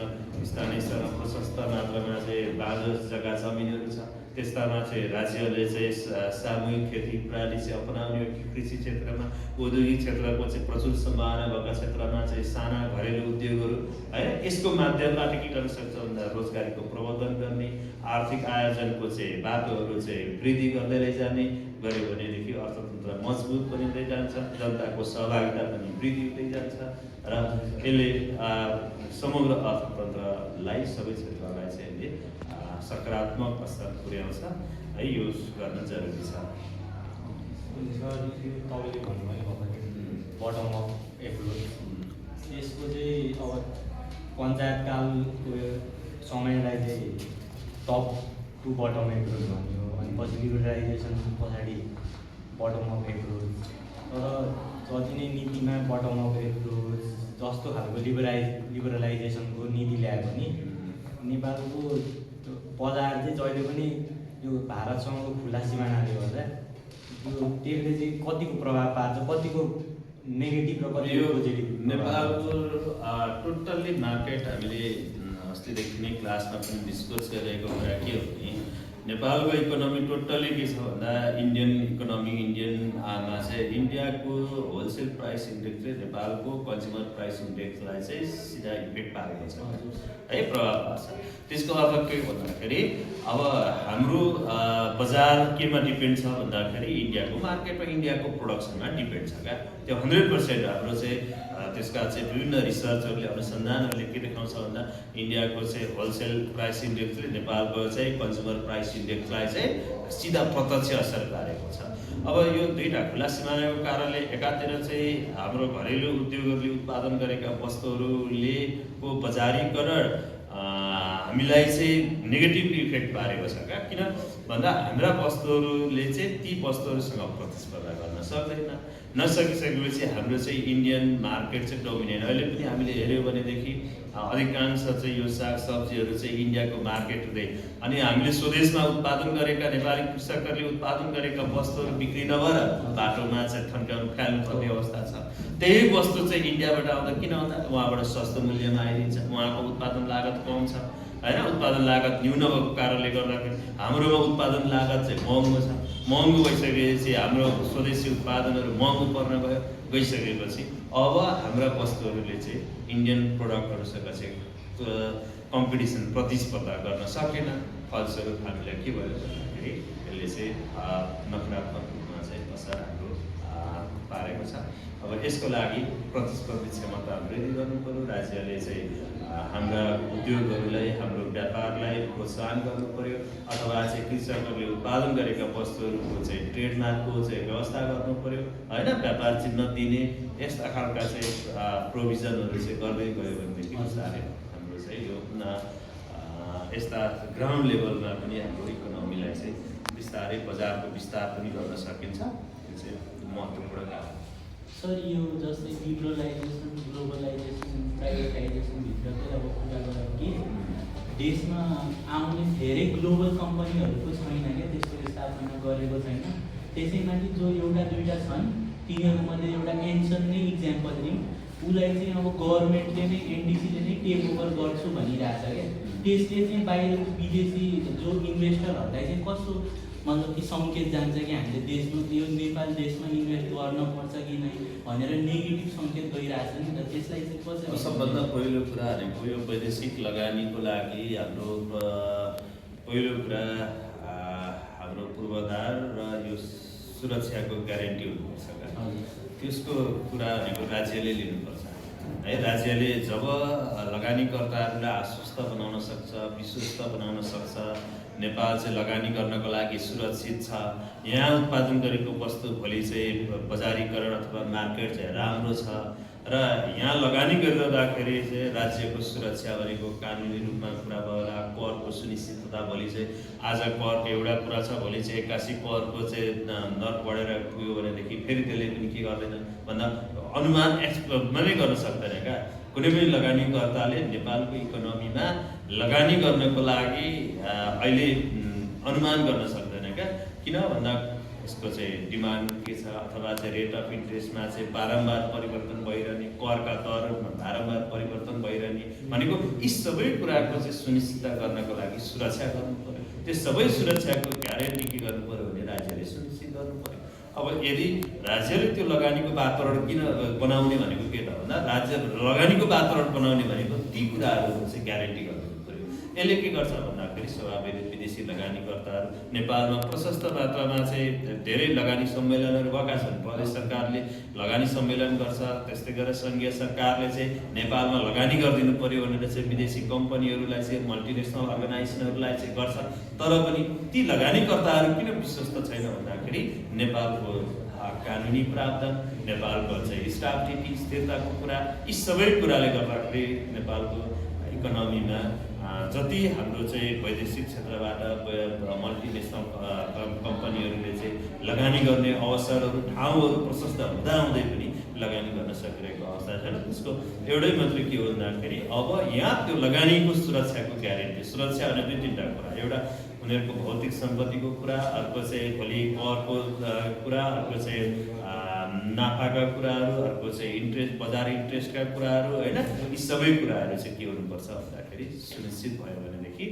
स्थानीय स्तरमा प्रशस्त मात्रामा चाहिँ बाँझो जग्गा जमिनहरू छ, त्यस्तामा चाहिँ राज्यले चाहिँ सामूहिक खेती प्रणाली चाहिँ अपनाउने हो। कृषि क्षेत्रमा, औद्योगिक क्षेत्रको चाहिँ प्रचुर सम्भावना भएका क्षेत्रमा चाहिँ साना घरेलु उद्योगहरू होइन, यसको माध्यमबाट के गर्न सक्छ भन्दा रोजगारीको प्रवर्धन गर्ने, आर्थिक आयोजनको चाहिँ बाटोहरू चाहिँ वृद्धि गर्दै लैजाने गऱ्यो भनेदेखि अर्थतन्त्र मजबुत पनि हुँदै जान्छ, जनताको सहभागिता पनि वृद्धि हुँदै जान्छ र यसले समग्र अर्थतन्त्रलाई, सबै क्षेत्रलाई चाहिँ यसले सकारात्मक असर पुर्याउँछ है। यो गर्न जरुरी छ।
तपाईँले भन्नुभयो बटम अप एप्रोच, यसको चाहिँ अब पञ्चायतकालको समयलाई चाहिँ टप टु बटम एप्रोच भन्यो, अनि पछि लिबरलाइजेसन पछाडि बटम अप एप्रोच। तर जति नै नीतिमा बटम अप एप्रोच जस्तो खालको लिबरलाइजेसनको नीति ल्यायो भने नेपालको बजार चाहिँ जहिले पनि यो भारतसँगको खुला सिमानाले गर्दा त्यसले चाहिँ कतिको प्रभाव पार्छ, कतिको नेगेटिभ र कतिको पोजिटिभ।
नेपालको टोटल्ली मार्केट हामीले अस्तिदेखि नै क्लासमा पनि डिस्कस गरिरहेको कुरा के हो भने नेपालको इकोनोमी टोटली के छ भन्दा इन्डियन इकोनोमी इन्डियनमा चाहिँ इन्डियाको होलसेल प्राइस इन्डेक्सले नेपालको कन्ज्युमर प्राइस इन्डेक्सलाई चाहिँ सिधा इफेक्ट पारेको छ है, प्रभाव पार्छ। त्यसको अर्थ के भन्दाखेरि अब हाम्रो बजार केमा डिपेन्ड छ भन्दाखेरि इन्डियाको मार्केट र इन्डियाको प्रोडक्सनमा डिपेन्ड छ क्या। त्यो 100% हाम्रो चाहिँ त्यसका चाहिँ विभिन्न रिसर्चहरूले अनुसन्धानहरूले के देखाउँछ भन्दा इन्डियाको चाहिँ होलसेल प्राइस इन्डेक्सले नेपालको चाहिँ कन्ज्युमर प्राइस इन्डेक्सलाई चाहिँ सिधा प्रत्यक्ष असर पारेको छ। अब यो दुईवटा खुला सिमानाको कारणले एकातिर चाहिँ हाम्रो घरेलु उद्योगहरूले उत्पादन गरेका वस्तुहरूले को बजारीकरण हामीलाई चाहिँ नेगेटिभ इफेक्ट पारेको छ क्या। किन भन्दा हाम्रा वस्तुहरूले चाहिँ ती वस्तुहरूसँग प्रतिस्पर्धा गर्न सक्दैन। नसकिसकेपछि हाम्रो चाहिँ इन्डियन मार्केट चाहिँ डोमिनेट। अहिले पनि हामीले हेऱ्यौँ भनेदेखि अधिकांश चाहिँ यो सागसब्जीहरू चाहिँ इन्डियाको मार्केट हुँदै अनि हामीले स्वदेशमा उत्पादन गरेका नेपाली कृषकहरूले उत्पादन गरेका वस्तुहरू बिक्री नभएर बाटोमा चाहिँ थन्काउनु फाल्नुपर्ने अवस्था छ। त्यही वस्तु चाहिँ इन्डियाबाट आउँदा किन आउँदा उहाँबाट सस्तो मूल्यमा आइदिन्छ, उहाँको उत्पादन लागत कम छ होइन, उत्पादन लागत न्यून भएको कारणले गर्दाखेरि हाम्रोमा उत्पादन लागत चाहिँ महँगो छ। महँगो भइसकेपछि हाम्रो स्वदेशी उत्पादनहरू महँगो पर्न गइसकेपछि अब हाम्रा वस्तुहरूले चाहिँ इन्डियन प्रोडक्टहरूसँग चाहिँ कम्पिटिसन प्रतिस्पर्धा गर्न सकेन। फलस्वरूप हामीलाई के भयो भन्दाखेरि यसले चाहिँ नकारात्मक रूपमा चाहिँ असर हाम्रो पारेको छ। अब यसको लागि प्रतिस्पर्धी क्षमता वृद्धि गर्नु पर्यो। राज्यले चाहिँ हाम्रा उद्योगहरूलाई हाम्रो व्यापारलाई प्रोत्साहन गर्नु पर्यो अथवा चाहिँ कृषकहरूले उत्पादन गरेका वस्तुहरूको चाहिँ ट्रेडमार्कको चाहिँ व्यवस्था गर्नु पर्यो होइन, व्यापार चिन्ह दिने यस्ता खालका चाहिँ प्रोभिजनहरू चाहिँ गर्दै गयो भनेदेखि बिस्तारै हाम्रो चाहिँ यो यस्ता ग्राउन्ड लेभलमा पनि हाम्रो इकोनोमीलाई चाहिँ बिस्तारै बजारको विस्तार पनि गर्न सकिन्छ। यो चाहिँ महत्त्वपूर्ण काम।
सर यो जस्तै लिबरलाइजेसन ग्लोबलाइजेसन प्राइभेटाइजेसनभित्र चाहिँ अब कुरा गरौँ कि देशमा आउने धेरै ग्लोबल कम्पनीहरूको छैन क्या, त्यसको स्थापना गरेको छैन। त्यसैमाथि जो एउटा दुईवटा छन् तिनीहरूमध्ये एउटा एन्सन नै इक्जाम्पल दिउँ, उसलाई चाहिँ अब गभर्मेन्टले नै एनडिसीले नै टेक ओभर गर्छु भनिरहेछ क्या। त्यसले चाहिँ बाहिरको विदेशी जो इन्भेस्टरहरूलाई चाहिँ कस्तो मतलब कि सङ्केत जान्छ कि हामीले देशमा यो नेपाल देशमा इन्भेस्ट गर्नुपर्छ कि नै भनेर नेगेटिभ सङ्केत गइरहेछ नि त, त्यसलाई चाहिँ कसरी?
सबभन्दा पहिलो कुरा भनेको यो वैदेशिक लगानीको लागि हाम्रो पहिलो कुरा हाम्रो पूर्वाधार र यो सुरक्षाको ग्यारेन्टी हुनुपर्छ क्या। त्यसको कुरा भनेको राज्यले लिनुपर्छ है। राज्यले जब लगानीकर्ताहरूलाई आश्वस्त बनाउन सक्छ, विश्वस्त बनाउन सक्छ, नेपाल चाहिँ लगानी गर्नको लागि सुरक्षित छ, यहाँ उत्पादन गरेको वस्तु भोलि चाहिँ बजारीकरण अथवा मार्केट चाहिँ राम्रो छ र यहाँ लगानी गरिरहँदाखेरि चाहिँ राज्यको सुरक्षा भनेको कानुनी रूपमा कुरा भयो, करको सुनिश्चितता भोलि चाहिँ आज करको एउटा कुरा छ, भोलि चाहिँ 81 करको चाहिँ दर बढेर पुग्यो भनेदेखि फेरि त्यसले पनि के गर्दैन भन्दा अनुमान नै गर्न सक्दैन क्या। कुनै पनि लगानीकर्ताले नेपालको इकोनोमीमा लगानी गर्नको लागि अहिले अनुमान गर्न सक्दैन क्या। किन भन्दा यसको चाहिँ डिमान्ड के छ अथवा चाहिँ रेट अफ इन्ट्रेस्टमा चाहिँ बारम्बार परिवर्तन भइरहने, करका दरमा बारम्बार परिवर्तन भइरहने भनेको यी सबै कुराको चाहिँ सुनिश्चित गर्नको लागि सुरक्षा गर्नु पर्यो। त्यो सबै सुरक्षाको ग्यारेन्टी के गर्नु पर्यो भने राज्यले सुनिश्चित गर्नु पर्यो। अब यदि राज्यले त्यो लगानीको वातावरण किन बनाउने भनेको के त भन्दा राज्य लगानीको वातावरण बनाउने भनेको ती कुराहरू चाहिँ ग्यारेन्टी गर्नु पर्यो। यसले के गर्छ भन्दाखेरि स्वाभाविक विदेशी लगानीकर्ताहरू नेपालमा प्रशस्त मात्रामा चाहिँ धेरै लगानी सम्मेलनहरू भएका छन्। प्रदेश सरकारले लगानी सम्मेलन गर्छ, त्यस्तै गरेर सङ्घीय सरकारले चाहिँ नेपालमा लगानी गरिदिनु पर्यो भनेर चाहिँ विदेशी कम्पनीहरूलाई चाहिँ मल्टिनेसनल अर्गनाइजेसनहरूलाई चाहिँ गर्छ। तर पनि ती लगानीकर्ताहरू किन विश्वस्त छैन भन्दाखेरि नेपालको कानुनी प्रावधान, नेपालको चाहिँ स्टेबिलिटी स्थिरताको कुरा, यी सबै कुराले गर्दाखेरि नेपालको इकोनोमीमा जति हाम्रो चाहिँ वैदेशिक क्षेत्रबाट मल्टिनेसनल कम्पनीहरूले चाहिँ लगानी गर्ने अवसरहरू ठाउँहरू प्रशस्त हुँदाहुँदै पनि लगानी गर्न सकिरहेको अवस्था छैन। त्यसको एउटै मात्रै के हो भन्दाखेरि अब यहाँ त्यो लगानीको सुरक्षाको ग्यारेन्टी, सुरक्षा भने दुई तिनवटा कुरा, एउटा उनीहरूको भौतिक सम्पत्तिको कुरा, अर्को चाहिँ भोलि करको कुरा, अर्को चाहिँ नाफाका कुराहरू, अर्को चाहिँ इन्ट्रेस्ट बजार इन्ट्रेस्टका कुराहरू होइन। यी सबै कुराहरू चाहिँ के हुनुपर्छ भन्दाखेरि सुनिश्चित भयो भनेदेखि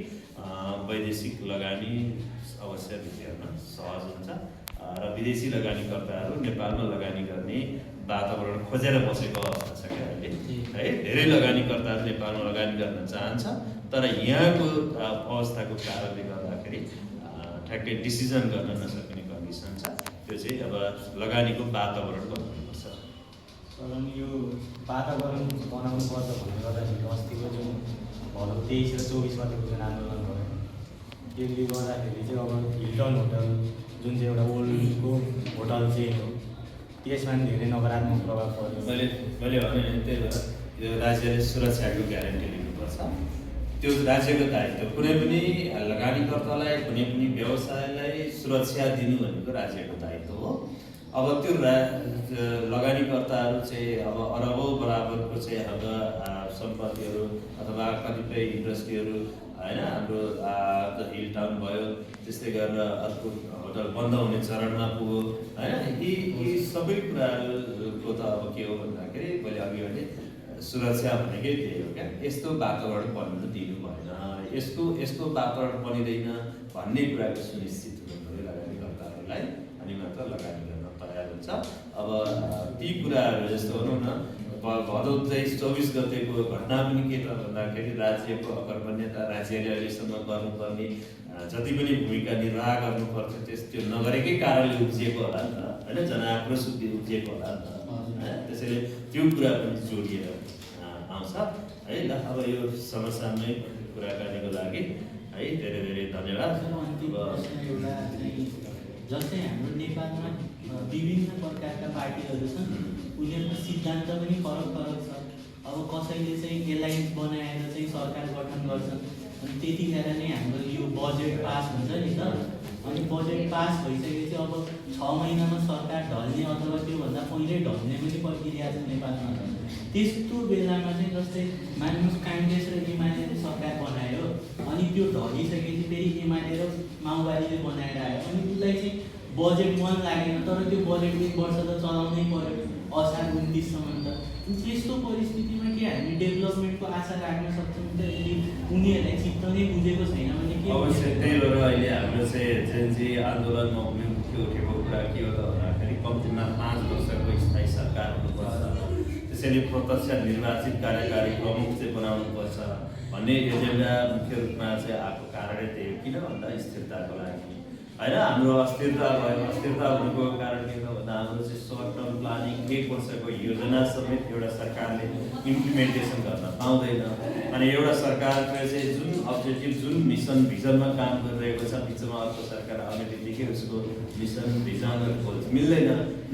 वैदेशिक लगानी अवश्य भित्र्याउन सहज हुन्छ र विदेशी लगानीकर्ताहरू नेपालमा लगानी गर्ने वातावरण खोजेर बसेको अवस्था छ क्या अहिले है। धेरै लगानीकर्ताहरू नेपालमा लगानी गर्न चाहन्छ, तर यहाँको अवस्थाको कारणले गर्दाखेरि ठ्याक्कै डिसिजन गर्न नसक्ने कन्डिसन छ। त्यो चाहिँ अब लगानीको वातावरण बनाउनुपर्छ।
तर यो वातावरण बनाउनु पर्छ भन्ने गर्दाखेरि अस्तिको जुन भनौँ 23 र 24 गतिको जुन आन्दोलन भयो, त्यसले गर्दाखेरि चाहिँ अब हिल्टन होटल जुन चाहिँ एउटा ओल्डको होटल चेन हो, त्यसमा पनि धेरै नकारात्मक प्रभाव पर्यो।
मैले भने त्यही भएर यो राज्यले सुरक्षाको ग्यारेन्टी लिनुपर्छ। त्यो राज्यको दायित्व। कुनै पनि लगानीकर्तालाई, कुनै पनि व्यवसायलाई सुरक्षा दिनु भनेको राज्यको दायित्व हो। अब त्यो लगानीकर्ताहरू चाहिँ अब अरबौँ बराबरको चाहिँ अब सम्पत्तिहरू अथवा कतिपय इन्डस्ट्रीहरू होइन, हाम्रो हिल टाउन भयो, त्यस्तै गरेर अर्को होटल बन्द हुने चरणमा पुग्यो होइन। यी सबै कुराहरूको त अब के हो भन्दाखेरि मैले अघि भने सुरक्षा भनेकै त्यही हो क्या। यस्तो वातावरण बन्न दिनु भएन, यस्तो वातावरण बनिँदैन भन्ने कुराको सुनिश्चित हुनु पऱ्यो लगानीकर्ताहरूलाई, अनि मात्र लगानी गर्न तयार हुन्छ। अब ती कुराहरू जस्तो भनौँ न, भदौ 24 गतेको घटना पनि के त भन्दाखेरि राज्यको अकर्मण्यता, राज्यले अहिलेसम्म गर्नुपर्ने जति पनि भूमिका निर्वाह गर्नुपर्छ त्यो नगरेकै कारणले उब्जिएको होला नि त होइन, जनआक्रोश उब्जिएको होला नि त होइन। त्यसैले त्यो कुरा पनि जोडिएर आउँछ है। ल अब यो समसामय कुराकानीको लागि है धेरै धेरै धन्यवाद।
अन्तिम प्रश्न एउटा चाहिँ जस्तै हाम्रो नेपालमा विभिन्न प्रकारका पार्टीहरू छन्, उनीहरूको सिद्धान्त पनि फरक फरक छ। अब कसैले चाहिँ एलायन्स बनाएर चाहिँ सरकार गठन गर्छन्, अनि त्यतिखेर नै हाम्रो यो बजेट पास हुन्छ नि त। अनि बजेट पास भइसकेपछि अब 6 महिनामा सरकार ढल्ने अथवा त्योभन्दा पहिल्यै ढल्ने पनि प्रक्रिया छ नेपालमा। त्यस्तो बेलामा चाहिँ जस्तै मान्नुहोस् काङ्ग्रेस र एमाले सरकार बनायो, अनि त्यो ढलिसकेपछि फेरि एमाले र माओवादीले बनाएर आयो, अनि उसलाई चाहिँ बजेट मन लागेन, तर त्यो बजेट 1 वर्ष त चलाउनै पर्यो, असार 29सम्म त। त्यस्तो परिस्थितिमा के हामी डेभलपमेन्टको आशा राख्न सक्छौँ त? यदि उनीहरूलाई चित्त नै बुझेको छैन भने के?
अवश्य त्यही भएर अहिले हाम्रो चाहिँ जेएनजी आन्दोलनमा मुख्य उठेको कुरा के हो त भन्दाखेरि कम्तीमा 5 वर्षको स्थायी सरकार हुनुपर्छ, त्यसैले प्रत्यक्ष निर्वाचित कार्यकारी प्रमुख चाहिँ बनाउनुपर्छ भन्ने एजेन्डा मुख्य रूपमा चाहिँ आएको कारणले त्यही हो। किन भन्दा स्थिरताको लागि होइन। हाम्रो अस्थिरता भयो, अस्थिरता हुनुको कारण के हो भन्दा हाम्रो चाहिँ सर्ट टर्म प्लानिङ 1 वर्षको योजना समेत एउटा सरकारले इम्प्लिमेन्टेसन गर्न पाउँदैन। अनि एउटा सरकारको चाहिँ जुन अब्जेक्टिभ, जुन मिसन भिजनमा काम गरिरहेको छ, बिचमा अर्को सरकार आउने बित्तिकै उसको मिसन भिजन र गोल मिल्दैन।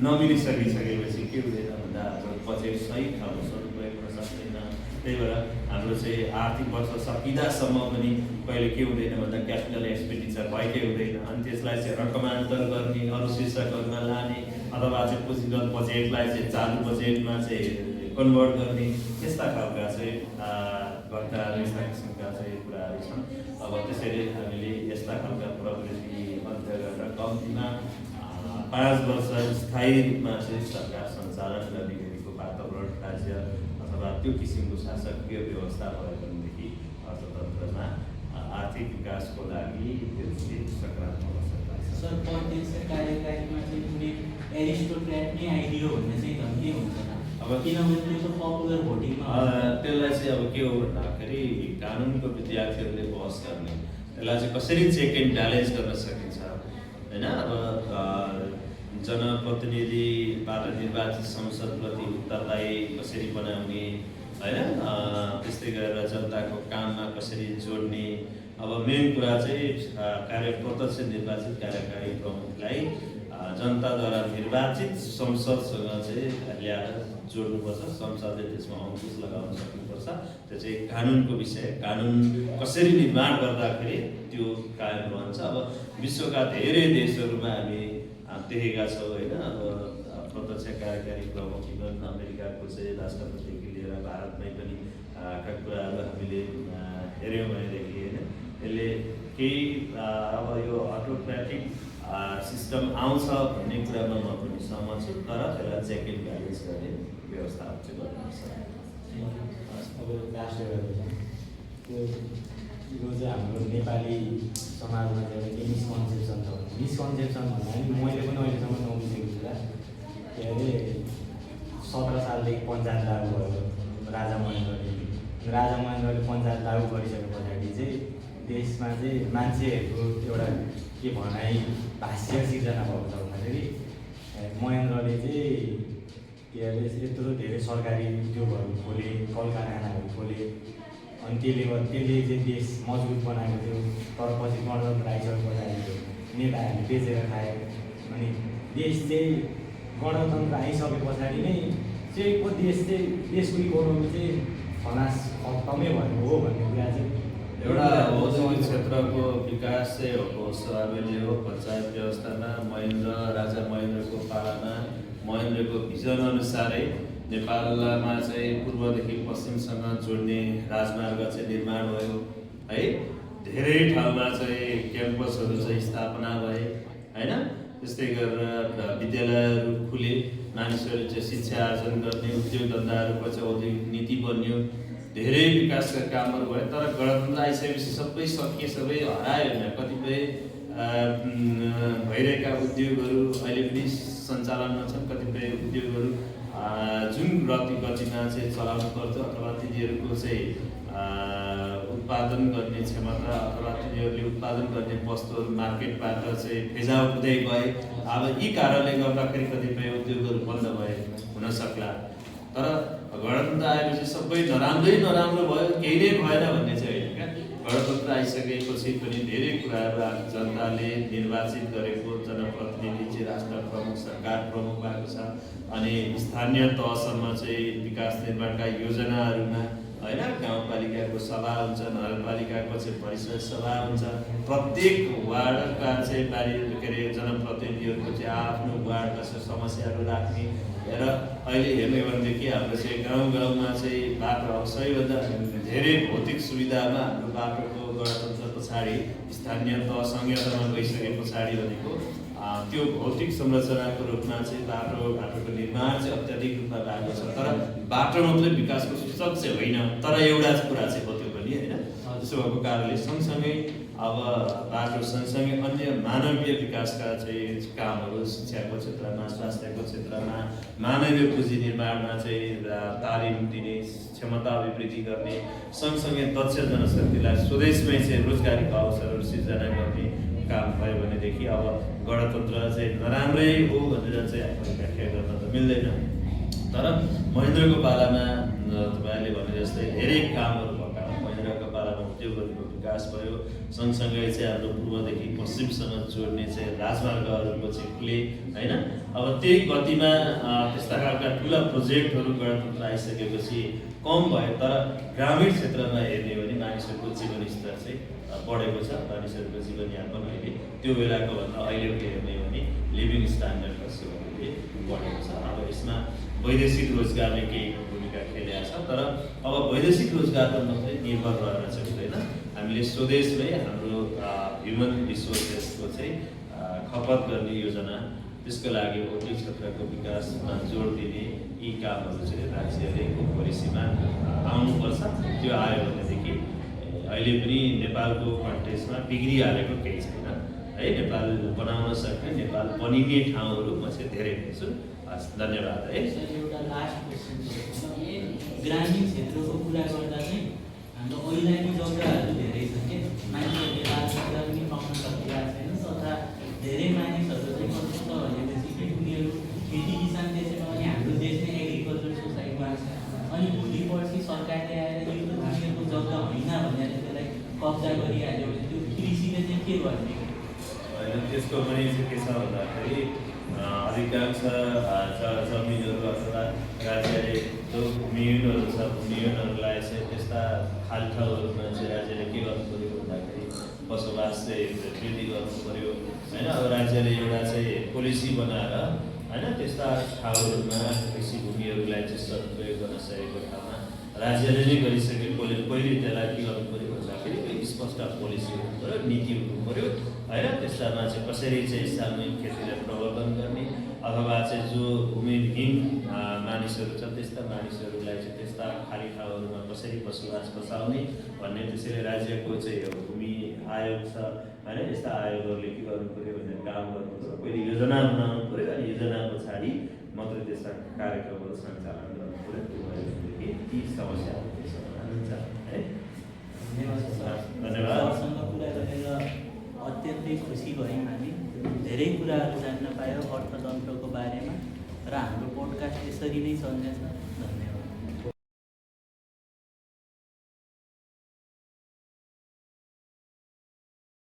नमिलिसकेपछि के हुँदैन भन्दा हाम्रो बजेट सही ठाउँमा सदुपयोग हुन सक्दैन। त्यही भएर हाम्रो चाहिँ आर्थिक वर्ष सकिँदासम्म पनि कहिले के हुँदैन भन्दा क्यापिटल एक्सपेन्डिचर भएकै हुँदैन। अनि त्यसलाई चाहिँ रकमान्तर गर्ने, अरू शीर्षकहरूमा लाने, अथवा चाहिँ पुँजीगत बजेटलाई चाहिँ चालु बजेटमा चाहिँ कन्भर्ट गर्ने, यस्ता खालका चाहिँ घटनाहरू, यस्ता किसिमका चाहिँ कुराहरू छन्। अब त्यसैले हामीले यस्ता खालका प्रवृत्ति अन्त्य गरेर कम्तीमा 5 वर्ष स्थायी रूपमा चाहिँ सरकार सञ्चालन गर्ने गरीको वातावरण राज्य अथवा त्यो किसिमको शासकीय व्यवस्था भयो भनेदेखि अर्थतन्त्रमा आर्थिक विकासको लागि त्यो चाहिँ सकारात्मक असर लाग्छ।
सर, प्रत्यक्ष कार्यकारीमा चाहिँ कुनै एरिस्टोक्रेट नै आइदियो भन्ने चाहिँ झन् के हुन्छ अब, किनभने त्यो त पपुलर भोटिङमा
त्यसलाई चाहिँ अब के हो भन्दाखेरि कानुनको विद्यार्थीहरूले बहस गर्ने, त्यसलाई चाहिँ कसरी चेक एन्ड ब्यालेन्स गर्न सकिन्छ होइन। अब जनप्रतिनिधिबाट निर्वाचित संसदप्रति उत्तरदायी कसरी बनाउने होइन, त्यस्तै गरेर जनताको काममा कसरी जोड्ने। अब मेन कुरा चाहिँ प्रत्यक्ष निर्वाचित कार्यकारी प्रमुखलाई जनताद्वारा निर्वाचित संसदसँग चाहिँ ल्याएर जोड्नुपर्छ, संसदले त्यसमा अङ्कुश लगाउन सक्नुपर्छ। त्यो चाहिँ कानुनको विषय, कानुन कसरी निर्माण गर्दाखेरि त्यो कायम रहन्छ। अब विश्वका धेरै देशहरूमा हामी देखेका छौँ होइन। अब प्रत्यक्ष कार्यकारी प्रमुख इभन अमेरिकाको चाहिँ राष्ट्रपतिदेखि लिएर भारतमै पनि का कुराहरू हामीले हेऱ्यौँ भनेदेखि होइन, यसले केही अब यो अटोक्रेटिक सिस्टम आउँछ भन्ने कुरामा म पनि सहमत छु, तर त्यसलाई चेक एन्ड ब्यालेन्स गर्ने व्यवस्था चाहिँ गर्नुपर्छ।
अब लास्ट एउटा त्यो यो चाहिँ हाम्रो नेपाली समाजमा चाहिँ एउटा के मिसकन्सेप्सन छ भने मिसकन्सेप्सन भन्दा पनि मैले पनि अहिलेसम्म नबुझेको कुरा के अरे 17 सालदेखि पञ्चायत लागु भयो राजा महेन्द्रले पञ्चायत लागु गरिसके पछाडि चाहिँ देशमा चाहिँ मान्छेहरूको एउटा के भनाइ भाष्य सिर्जना भएको छ भन्दाखेरि महेन्द्रले चाहिँ के अरे यत्रो धेरै सरकारी उद्योगहरू खोले, कल कारखानाहरू खोले, अनि त्यसले चाहिँ देश मजबुत बनाएको थियो। तर पछि गणतन्त्र आइसके पछाडि नेताहरूले बेचेर खायो। अनि देश चाहिँ गणतन्त्र आइसके पछाडि नै चाहिँ देशको इकोनोमी चाहिँ खलास खत्तमै भएको हो भन्ने कुरा चाहिँ
एउटा औद्योगिक क्षेत्रको विकास चाहिँ होसवाबेले हो। पञ्चायत व्यवस्थामा राजा महेन्द्रको पालामा महेन्द्रको भिजन अनुसारै नेपालमा चाहिँ पूर्वदेखि पश्चिमसँग जोड्ने राजमार्ग चाहिँ निर्माण भयो है। धेरै ठाउँमा चाहिँ क्याम्पसहरू चाहिँ स्थापना भए होइन। त्यस्तै गरेर विद्यालयहरू खुले, मानिसहरूले चाहिँ शिक्षा आर्जन गर्ने, उद्योग धन्दाहरूको चाहिँ औद्योगिक नीति बन्यो, धेरै विकासका कामहरू भए। तर गणतन्त्र आइसकेपछि सबै सकिए, सबै हरायो होइन। कतिपय भइरहेका उद्योगहरू अहिले पनि सञ्चालनमा छन्। कतिपय उद्योगहरू जुन गतिमा चाहिँ चलाउनु पर्थ्यो अथवा तिनीहरूको चाहिँ उत्पादन गर्ने क्षमता अथवा तिनीहरूले उत्पादन गर्ने वस्तुहरू मार्केटबाट चाहिँ फेजाउट हुँदै गए। अब यी कारणले गर्दाखेरि कतिपय उद्योगहरू बन्द भए हुन सक्ला। तर गणतन्त्र आएपछि सबै नराम्रो भयो, केही नै भएन भन्ने चाहिँ होइन क्या। गणतन्त्र आइसकेपछि पनि धेरै कुराहरू जनताले निर्वाचित गरेको जनप्रतिनिधि चाहिँ राष्ट्र प्रमुख, सरकार प्रमुख भएको छ। अनि स्थानीय तहसम्म चाहिँ विकास निर्माणका योजनाहरूमा होइन गाउँपालिकाको सभा हुन्छ, नगरपालिकाको चाहिँ परिषद सभा हुन्छ। प्रत्येक वार्डका चाहिँ के अरे जनप्रतिनिधिहरूको चाहिँ आफ्नो वार्डका समस्याहरू राख्ने र अहिले हेर्ने हो भनेदेखि हाम्रो चाहिँ गाउँमा चाहिँ बाटो सबैभन्दा धेरै भौतिक सुविधामा हाम्रो बाटोको गणतन्त्र पछाडि स्थानीय तह संहितामा गइसके पछाडि भनेको त्यो भौतिक संरचनाको रूपमा चाहिँ बाटोको निर्माण चाहिँ अत्याधिक रूपमा भएको छ। तर बाटो मात्रै विकासको सूचक चाहिँ होइन, तर एउटा कुरा चाहिँ हो त्यो पनि होइन। त्यसो भएको कारणले सँगसँगै अब बाटो सँगसँगै अन्य मानवीय विकासका चाहिँ कामहरू शिक्षाको क्षेत्रमा, स्वास्थ्यको क्षेत्रमा, मानवीय पुँजी निर्माणमा चाहिँ तालिम दिने, क्षमता अभिवृद्धि गर्ने, सँगसँगै दक्ष जनशक्तिलाई स्वदेशमै चाहिँ रोजगारीको अवसरहरू सिर्जना गर्ने काम भयो भनेदेखि अब गणतन्त्र चाहिँ नराम्रै हो भनेर चाहिँ हामीले व्याख्या गर्न त मिल्दैन। तर महेन्द्रको पालामा तपाईँले भने जस्तै धेरै कामहरू भएका। महेन्द्रको पालामा उद्योगहरूको विकास भयो, सँगसँगै चाहिँ हाम्रो पूर्वदेखि पश्चिमसँग जोड्ने चाहिँ राजमार्गहरूको चाहिँ खुले होइन। अब त्यही गतिमा त्यस्ता खालका ठुला प्रोजेक्टहरू गणतन्त्र आइसकेपछि कम भयो। तर ग्रामीण क्षेत्रमा हेर्ने हो भने मानिसहरूको जीवनस्तर चाहिँ बढेको छ। मानिसहरूको जीवनयापन अहिले त्यो बेलाको भन्दा अहिलेको हेर्ने हो भने लिभिङ स्ट्यान्डर्ड कसैले बढेको छ। अब यसमा वैदेशिक रोजगारले केही भूमिका खेलेको छ। तर अब वैदेशिक रोजगारमा मात्रै निर्भर रहेर चाहिँ हुँदैन। हामीले स्वदेशमै हाम्रो ह्युमन रिसोर्सेसको चाहिँ खपत गर्ने योजना, त्यसको लागि औद्योगिक क्षेत्रको विकासमा जोड दिने यी कामहरू चाहिँ राज्यले पोलिसीमा आउनुपर्छ। त्यो आयो भनेदेखि अहिले पनि नेपालको कन्टेक्स्टमा बिग्रिहालेको केही छैन है। नेपाल बनाउन सक्ने, नेपाल बनिने ठाउँहरू म चाहिँ धेरै देख्छु। धन्यवाद है।
एउटा लास्ट क्वेसन ग्रामीण क्षेत्रको कुरा गर्दा चाहिँ हाम्रो ओइलानी जग्गाहरू धेरै छ के मान्छेहरूले राजमार्ग पनि पाउन सकिरहेको छैन तथा धेरै मानिसहरू चाहिँ कस्तो छ भनेपछि कि उनीहरू खेती किसान देशमा अनि हाम्रो देश नै एग्रिकल्चर सोसाइटीमा छ। अनि भोलि पर्सि सरकारले आएर यो त उनीहरूको जग्गा होइन भनेर त्यसलाई कब्जा गरिहाल्यो भने त्यो कृषिले चाहिँ के गर्ने?
होइन, त्यसको पनि चाहिँ के छ भन्दाखेरि अधिकांश जमिनहरू अथवा राज्यले जो भूमिहीनहरू छ, भूमिहीनहरूलाई चाहिँ त्यस्ता खाली ठाउँहरूमा चाहिँ राज्यले के गर्नु पऱ्यो भन्दाखेरि बसोबास चाहिँ वृद्धि गर्नु पऱ्यो होइन। अब राज्यले एउटा चाहिँ पोलिसी बनाएर होइन त्यस्ता ठाउँहरूमा कृषि भूमिहरूलाई चाहिँ सदुपयोग गर्न सकेको ठाउँमा राज्यले नै गरिसके पहिले त्यसलाई के गर्नु पऱ्यो भन्दाखेरि स्पष्ट पोलिसी हुनु पऱ्यो, नीति हुनु पऱ्यो होइन। त्यस्तामा चाहिँ कसरी चाहिँ सामूहिक खेतीलाई प्रवर्धन गर्ने अथवा चाहिँ जो भूमिहीन मानिसहरू छ त्यस्ता मानिसहरूलाई चाहिँ त्यस्ता खाली ठाउँहरूमा कसरी बसोबास बसाउने भन्ने, त्यसैले राज्यको चाहिँ अब भूमि आयोग छ होइन। यस्ता आयोगहरूले के गर्नु पऱ्यो भनेर काम गर्नु पऱ्यो, पहिले योजना बनाउनु पऱ्यो अनि योजना पछाडि मात्रै त्यस्ता कार्यक्रमहरू सञ्चालन गर्नु पऱ्यो। त्यो भयो भनेदेखि ती समस्याहरू चाहिँ समाधान हुन्छ है। धन्यवाद।
सरसँग कुरा गरेर अत्यन्तै खुसी भयौँ हामी। धेरै कुराहरू जान्न पायौँ अर्थतन्त्रको बारेमा र हाम्रो पोडकास्ट यसरी नै चल्नेछ।